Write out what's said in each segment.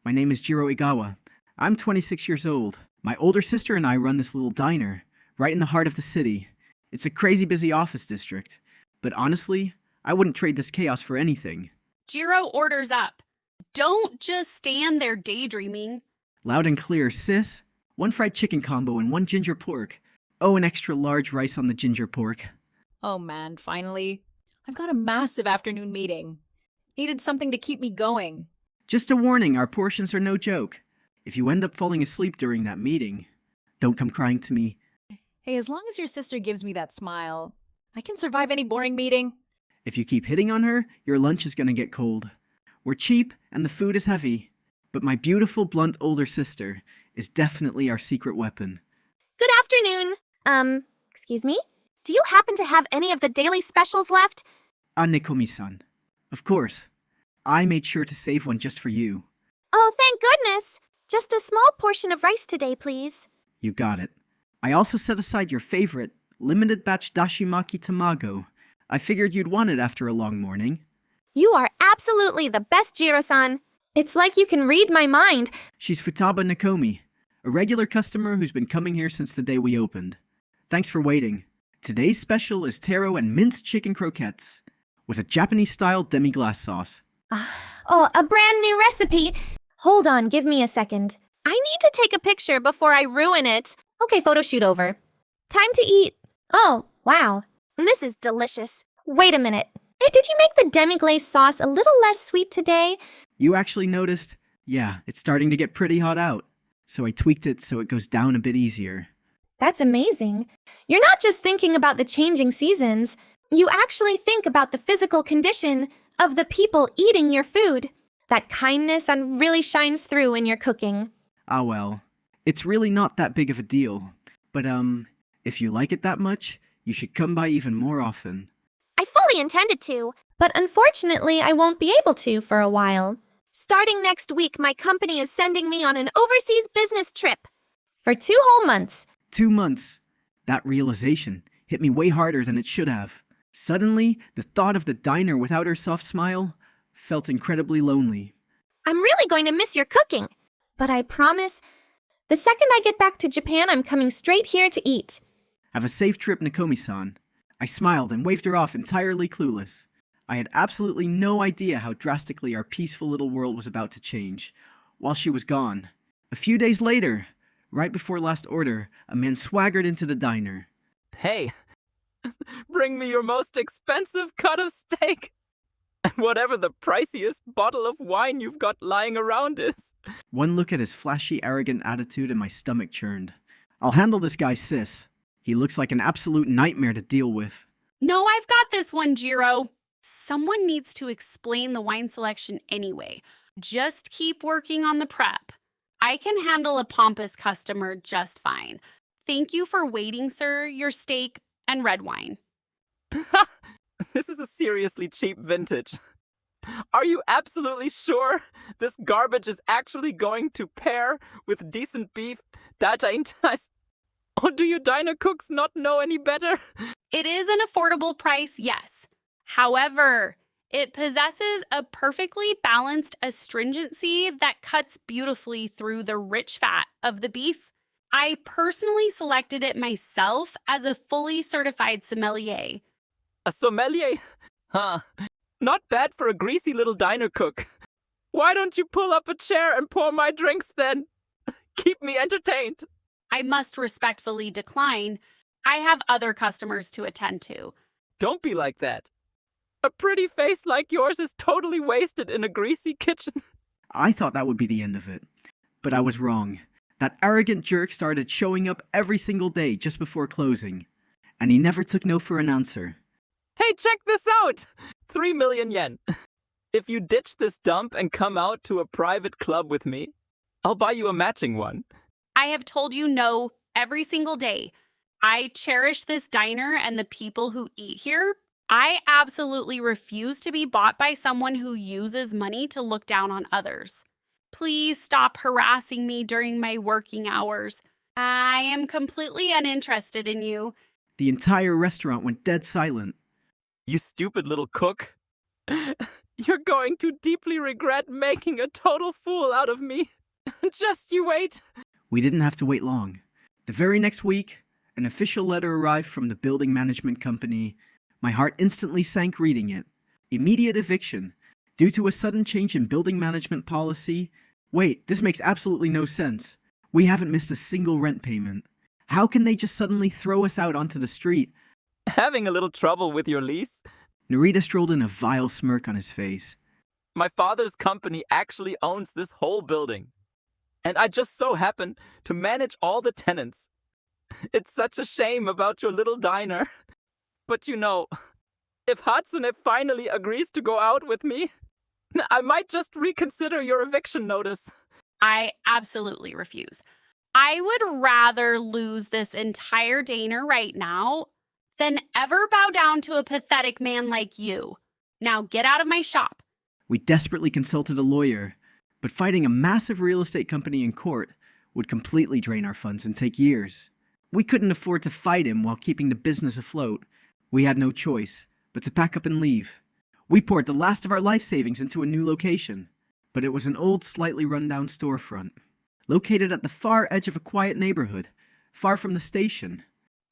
My name is Jiro Igawa. I'm 26 years old. My older sister and I run this little diner, right in the heart of the city. It's a crazy busy office district. But honestly, I wouldn't trade this chaos for anything. Jiro orders up. Don't just stand there daydreaming. Loud and clear, sis. 1 fried chicken combo and 1 ginger pork. Oh, an extra large rice on the ginger pork. Oh man, finally. I've got a massive afternoon meeting. Needed something to keep me going. Just a warning, our portions are no joke. If you end up falling asleep during that meeting, don't come crying to me. Hey, as long as your sister gives me that smile, I can survive any boring meeting. If you keep hitting on her, your lunch is gonna get cold. We're cheap and the food is heavy, but my beautiful, blunt older sister is definitely our secret weapon. Good afternoon. Excuse me? Do you happen to have any of the daily specials left? Nekomi-san. Of course. I made sure to save one just for you. Oh, thank goodness. Just a small portion of rice today, please. You got it. I also set aside your favorite, limited batch dashimaki tamago. I figured you'd want it after a long morning. You are absolutely the best, Jiro-san. It's like you can read my mind. She's Futaba Nakomi, a regular customer who's been coming here since the day we opened. Thanks for waiting. Today's special is taro and minced chicken croquettes, with a Japanese-style demi-glace sauce. Oh, a brand new recipe. Hold on, give me a second. I need to take a picture before I ruin it. Okay, photo shoot over. Time to eat. Oh, wow. This is delicious. Wait a minute. Did you make the demi-glace sauce a little less sweet today? You actually noticed? Yeah, it's starting to get pretty hot out. So I tweaked it so it goes down a bit easier. That's amazing. You're not just thinking about the changing seasons. You actually think about the physical condition of the people eating your food. That kindness really shines through in your cooking. Ah well, it's really not that big of a deal. But if you like it that much, you should come by even more often. I fully intended to, but unfortunately I won't be able to for a while. Starting next week, my company is sending me on an overseas business trip. For 2 whole months. 2 months. That realization hit me way harder than it should have. Suddenly, the thought of the diner without her soft smile felt incredibly lonely. I'm really going to miss your cooking. But I promise, the second I get back to Japan, I'm coming straight here to eat. Have a safe trip, Nakomi-san. I smiled and waved her off entirely clueless. I had absolutely no idea how drastically our peaceful little world was about to change, while she was gone. A few days later, right before last order, a man swaggered into the diner. Hey, bring me your most expensive cut of steak. And whatever the priciest bottle of wine you've got lying around is. One look at his flashy, arrogant attitude and my stomach churned. I'll handle this guy, sis. He looks like an absolute nightmare to deal with. No, I've got this one, Jiro. Someone needs to explain the wine selection anyway. Just keep working on the prep. I can handle a pompous customer just fine. Thank you for waiting, sir. Your steak and red wine. This is a seriously cheap vintage. Are you absolutely sure this garbage is actually going to pair with decent beef? That ain't nice. Or do you diner cooks not know any better? It is an affordable price, yes. However, it possesses a perfectly balanced astringency that cuts beautifully through the rich fat of the beef. I personally selected it myself as a fully certified sommelier. A sommelier? Huh. Not bad for a greasy little diner cook. Why don't you pull up a chair and pour my drinks then? Keep me entertained. I must respectfully decline. I have other customers to attend to. Don't be like that. A pretty face like yours is totally wasted in a greasy kitchen. I thought that would be the end of it. But I was wrong. That arrogant jerk started showing up every single day just before closing. And he never took no for an answer. Hey, check this out! 3 million yen. If you ditch this dump and come out to a private club with me, I'll buy you a matching one. I have told you no every single day. I cherish this diner and the people who eat here. I absolutely refuse to be bought by someone who uses money to look down on others. Please stop harassing me during my working hours. I am completely uninterested in you. The entire restaurant went dead silent. You stupid little cook. You're going to deeply regret making a total fool out of me. Just you wait. We didn't have to wait long. The very next week, an official letter arrived from the building management company. My heart instantly sank reading it. Immediate eviction. Due to a sudden change in building management policy. Wait, this makes absolutely no sense. We haven't missed a single rent payment. How can they just suddenly throw us out onto the street? Having a little trouble with your lease? Narita strolled in, a vile smirk on his face. My father's company actually owns this whole building. And I just so happen to manage all the tenants. It's such a shame about your little diner. But you know, if Hatsune finally agrees to go out with me, I might just reconsider your eviction notice. I absolutely refuse. I would rather lose this entire diner right now than ever bow down to a pathetic man like you. Now get out of my shop. We desperately consulted a lawyer, but fighting a massive real estate company in court would completely drain our funds and take years. We couldn't afford to fight him while keeping the business afloat. We had no choice but to pack up and leave. We poured the last of our life savings into a new location, but it was an old, slightly run-down storefront, located at the far edge of a quiet neighborhood, far from the station.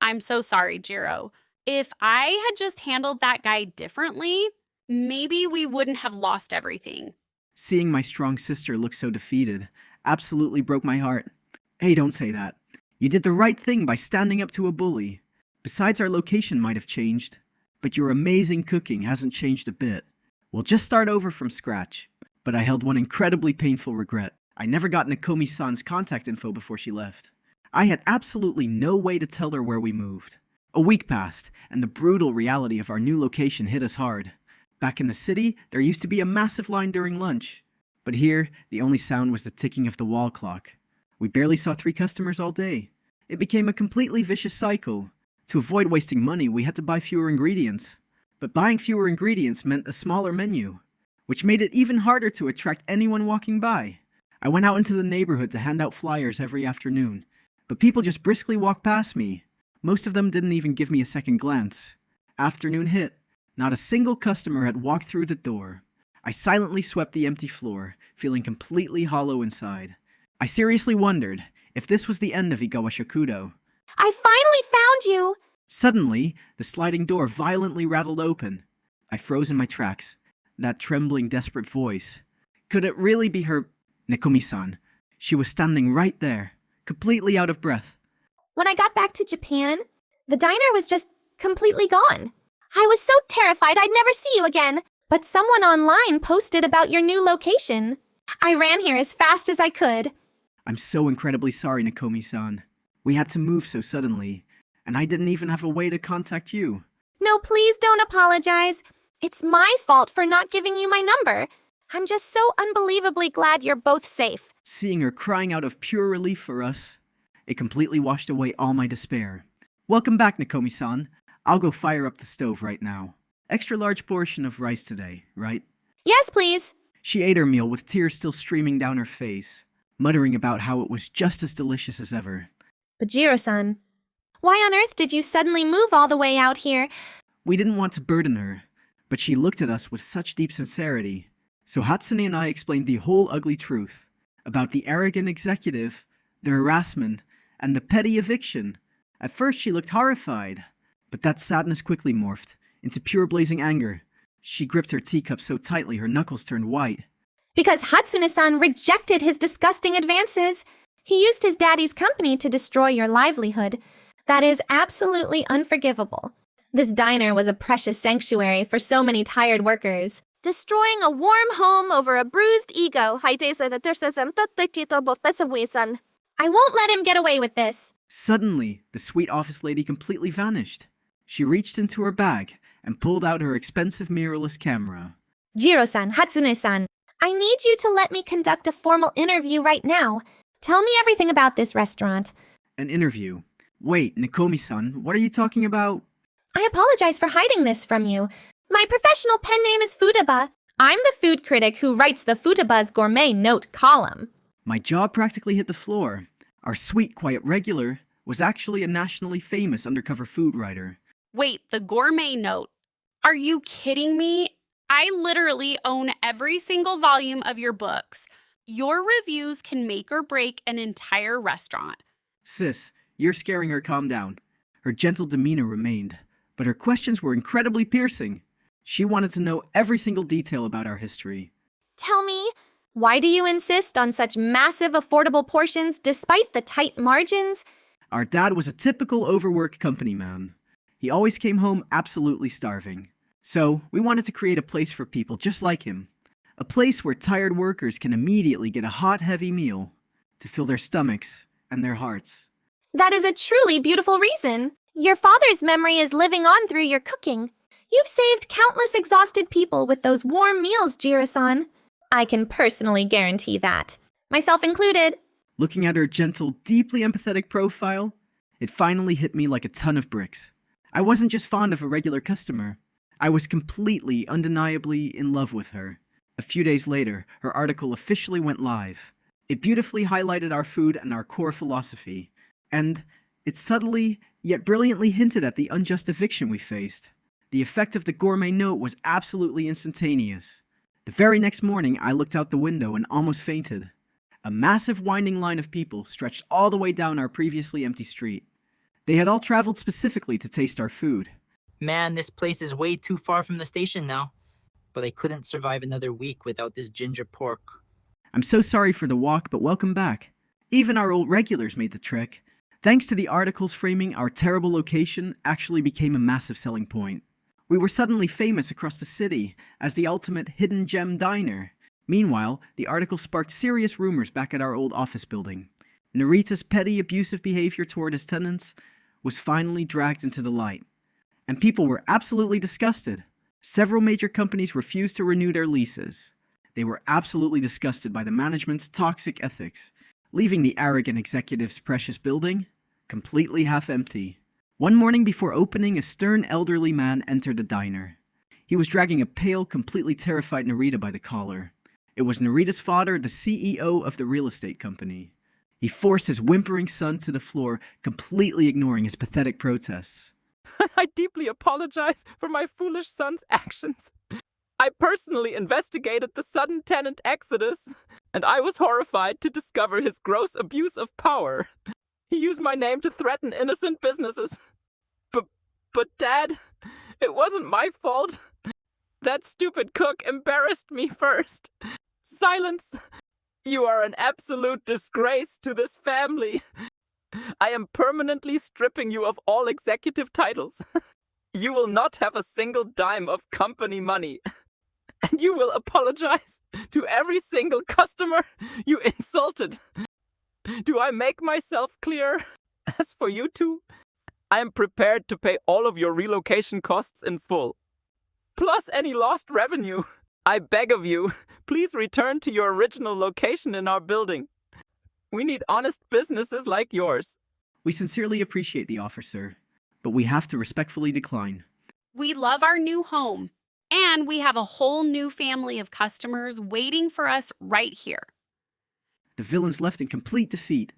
I'm so sorry, Jiro. If I had just handled that guy differently, maybe we wouldn't have lost everything. Seeing my strong sister look so defeated absolutely broke my heart. Hey, don't say that. You did the right thing by standing up to a bully. Besides, our location might have changed, but your amazing cooking hasn't changed a bit. We'll just start over from scratch. But I held one incredibly painful regret. I never got Nakomi-san's contact info before she left. I had absolutely no way to tell her where we moved. A week passed, and the brutal reality of our new location hit us hard. Back in the city, there used to be a massive line during lunch. But here, the only sound was the ticking of the wall clock. We barely saw 3 customers all day. It became a completely vicious cycle. To avoid wasting money, we had to buy fewer ingredients. But buying fewer ingredients meant a smaller menu, which made it even harder to attract anyone walking by. I went out into the neighborhood to hand out flyers every afternoon, but people just briskly walked past me. Most of them didn't even give me a second glance. Afternoon hit. Not a single customer had walked through the door. I silently swept the empty floor, feeling completely hollow inside. I seriously wondered if this was the end of Igawa Shakudo. I finally found you! Suddenly, the sliding door violently rattled open. I froze in my tracks. That trembling, desperate voice. Could it really be her? Nakomi-san. She was standing right there, completely out of breath. When I got back to Japan, the diner was just completely gone. I was so terrified I'd never see you again, but someone online posted about your new location. I ran here as fast as I could. I'm so incredibly sorry, Nakomi-san. We had to move so suddenly, and I didn't even have a way to contact you. No, please don't apologize. It's my fault for not giving you my number. I'm just so unbelievably glad you're both safe. Seeing her crying out of pure relief for us, it completely washed away all my despair. Welcome back, Nakomi-san. I'll go fire up the stove right now. Extra large portion of rice today, right? Yes, please. She ate her meal with tears still streaming down her face, muttering about how it was just as delicious as ever. But Jiro-san, why on earth did you suddenly move all the way out here? We didn't want to burden her, but she looked at us with such deep sincerity. So Hatsune and I explained the whole ugly truth about the arrogant executive, the harassment, and the petty eviction. At first she looked horrified, but that sadness quickly morphed into pure blazing anger. She gripped her teacup so tightly her knuckles turned white. Because Hatsune-san rejected his disgusting advances. He used his daddy's company to destroy your livelihood. That is absolutely unforgivable. This diner was a precious sanctuary for so many tired workers. Destroying a warm home over a bruised ego. I won't let him get away with this. Suddenly, the sweet office lady completely vanished. She reached into her bag and pulled out her expensive mirrorless camera. Jiro-san, Hatsune-san, I need you to let me conduct a formal interview right now. Tell me everything about this restaurant. An interview? Wait, Nakomi-san, what are you talking about? I apologize for hiding this from you. My professional pen name is Futaba. I'm the food critic who writes the Futaba's gourmet note column. My jaw practically hit the floor. Our sweet, quiet regular was actually a nationally famous undercover food writer. Wait, the gourmet note. Are you kidding me? I literally own every single volume of your books. Your reviews can make or break an entire restaurant. Sis, you're scaring her. Calm down. Her gentle demeanor remained, but her questions were incredibly piercing. She wanted to know every single detail about our history. Tell me, why do you insist on such massive, affordable portions despite the tight margins? Our dad was a typical overworked company man. He always came home absolutely starving. So, we wanted to create a place for people just like him. A place where tired workers can immediately get a hot, heavy meal to fill their stomachs and their hearts. That is a truly beautiful reason. Your father's memory is living on through your cooking. You've saved countless exhausted people with those warm meals, Jiro-san. I can personally guarantee that. Myself included. Looking at her gentle, deeply empathetic profile, it finally hit me like a ton of bricks. I wasn't just fond of a regular customer. I was completely, undeniably in love with her. A few days later, her article officially went live. It beautifully highlighted our food and our core philosophy. And it subtly, yet brilliantly hinted at the unjust eviction we faced. The effect of the gourmet note was absolutely instantaneous. The very next morning, I looked out the window and almost fainted. A massive winding line of people stretched all the way down our previously empty street. They had all traveled specifically to taste our food. Man, this place is way too far from the station now. But I couldn't survive another week without this ginger pork. I'm so sorry for the walk, but welcome back. Even our old regulars made the trek. Thanks to the articles framing our terrible location actually became a massive selling point. We were suddenly famous across the city as the ultimate hidden gem diner. Meanwhile, the article sparked serious rumors back at our old office building. Narita's petty, abusive behavior toward his tenants was finally dragged into the light. And people were absolutely disgusted. Several major companies refused to renew their leases. They were absolutely disgusted by the management's toxic ethics, leaving the arrogant executive's precious building completely half empty. One morning before opening, a stern elderly man entered the diner. He was dragging a pale, completely terrified Narita by the collar. It was Narita's father, the CEO of the real estate company. He forced his whimpering son to the floor, completely ignoring his pathetic protests. I deeply apologize for my foolish son's actions. I personally investigated the sudden tenant exodus, and I was horrified to discover his gross abuse of power. He used my name to threaten innocent businesses. But Dad, it wasn't my fault. That stupid cook embarrassed me first. Silence! You are an absolute disgrace to this family. I am permanently stripping you of all executive titles. You will not have a single dime of company money. And you will apologize to every single customer you insulted. Do I make myself clear? As for you two, I am prepared to pay all of your relocation costs in full. Plus any lost revenue. I beg of you, please return to your original location in our building. We need honest businesses like yours. We sincerely appreciate the offer, sir, but we have to respectfully decline. We love our new home, and we have a whole new family of customers waiting for us right here. The villains left in complete defeat.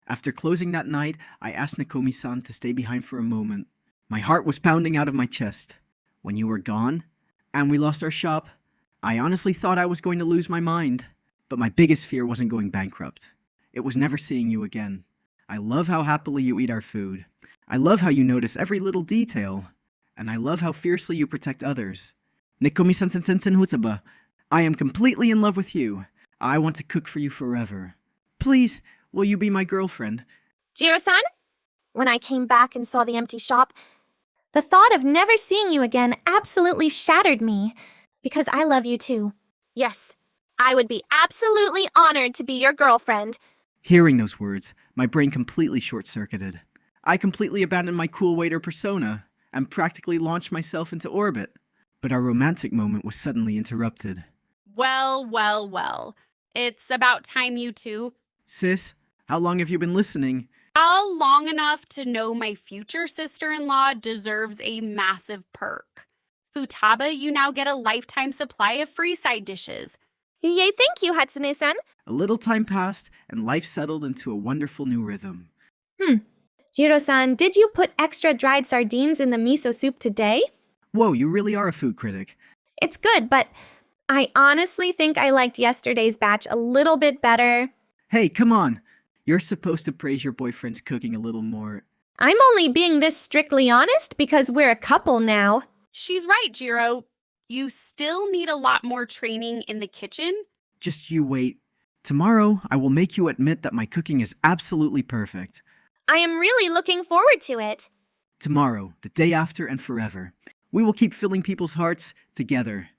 After closing that night, I asked Nakomi-san to stay behind for a moment. My heart was pounding out of my chest. When you were gone, and we lost our shop, I honestly thought I was going to lose my mind. But my biggest fear wasn't going bankrupt. It was never seeing you again. I love how happily you eat our food. I love how you notice every little detail. And I love how fiercely you protect others. Nakomi-san tenten hutaba. I am completely in love with you. I want to cook for you forever. Please, will you be my girlfriend? Jiro-san? When I came back and saw the empty shop, the thought of never seeing you again absolutely shattered me. Because I love you too. Yes, I would be absolutely honored to be your girlfriend. Hearing those words, my brain completely short-circuited. I completely abandoned my cool waiter persona and practically launched myself into orbit. But our romantic moment was suddenly interrupted. Well. It's about time you two. Sis, how long have you been listening? How long enough to know my future sister-in-law deserves a massive perk. Futaba, you now get a lifetime supply of free side dishes. Yay, thank you, Hatsune-san. A little time passed, and life settled into a wonderful new rhythm. Jiro-san, did you put extra dried sardines in the miso soup today? Whoa, you really are a food critic. It's good, but I honestly think I liked yesterday's batch a little bit better. Hey, come on. You're supposed to praise your boyfriend's cooking a little more. I'm only being this strictly honest because we're a couple now. She's right, Jiro. You still need a lot more training in the kitchen. Just you wait. Tomorrow, I will make you admit that my cooking is absolutely perfect. I am really looking forward to it. Tomorrow, the day after, and forever. We will keep filling people's hearts together.